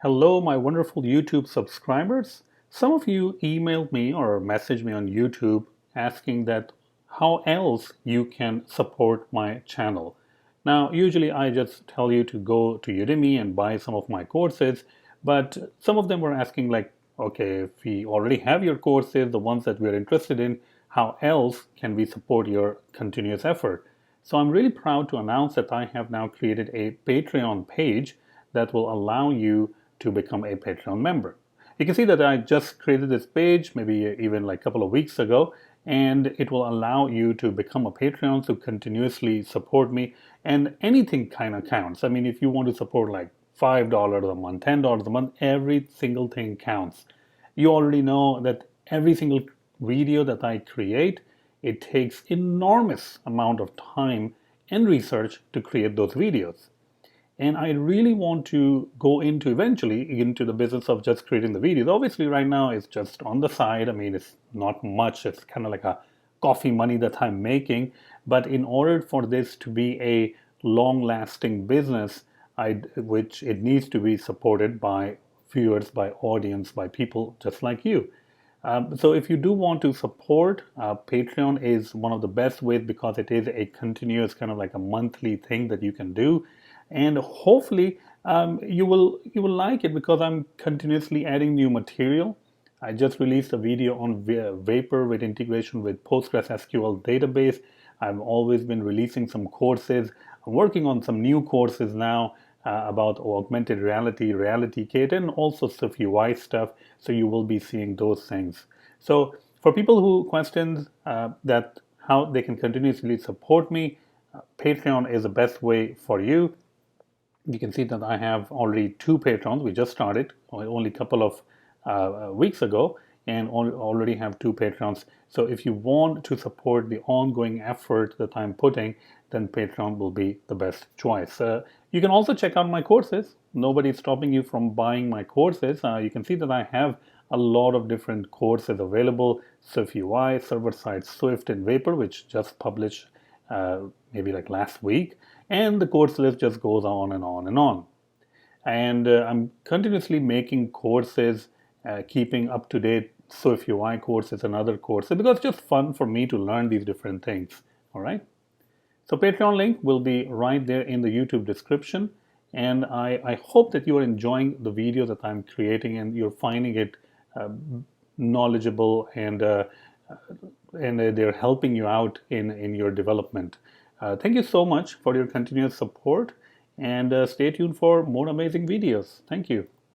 Hello, my wonderful YouTube subscribers. Some of you emailed me or messaged me on YouTube asking that how else you can support my channel. Now, usually I just tell you to go to Udemy and buy some of my courses, but some of them were asking like, okay, if we already have your courses, the ones that we're interested in, how else can we support your continuous effort? So I'm really proud to announce that I have now created a Patreon page that will allow you to become a Patreon member. You can see that I just created this page maybe even like a couple of weeks ago, and it will allow you to become a Patreon to continuously support me, and anything kind of counts. I mean, if you want to support like $5 a month, $10 a month, every single thing counts. You already know that every single video that I create, it takes enormous amount of time and research to create those videos. And I really want to go into eventually into the business of just creating the videos. Obviously, right now it's just on the side. I mean, it's not much. It's kind of like a coffee money that I'm making. But in order for this to be a long-lasting business, which it needs to be supported by viewers, by audience, by people just like you. So if you do want to support, Patreon is one of the best ways because it is a continuous kind of like a monthly thing that you can do, and hopefully you will like it because I'm continuously adding new material. I just released a video on Vapor with integration with PostgreSQL database. I've always been releasing some courses. I'm working on some new courses now about augmented reality, Reality Kit, and also SwiftUI stuff. So you will be seeing those things. So for people who questions that how they can continuously support me, Patreon is the best way for you. You can see that I have already two patrons. We just started only a couple of weeks ago and already have two patrons. So if you want to support the ongoing effort that I'm putting, then Patreon will be the best choice. You can also check out my courses. Nobody's stopping you from buying my courses. You can see that I have a lot of different courses available. SwiftUI, server-side Swift, and Vapor, which just published maybe like last week, and the course list just goes on and on and on. And I'm continuously making courses, keeping up to date SwiftUI courses and other courses because it's just fun for me to learn these different things. All right. So Patreon link will be right there in the YouTube description. And I hope that you are enjoying the video that I'm creating and you're finding it knowledgeable and they're helping you out in your development. Thank you so much for your continuous support and stay tuned for more amazing videos. Thank you.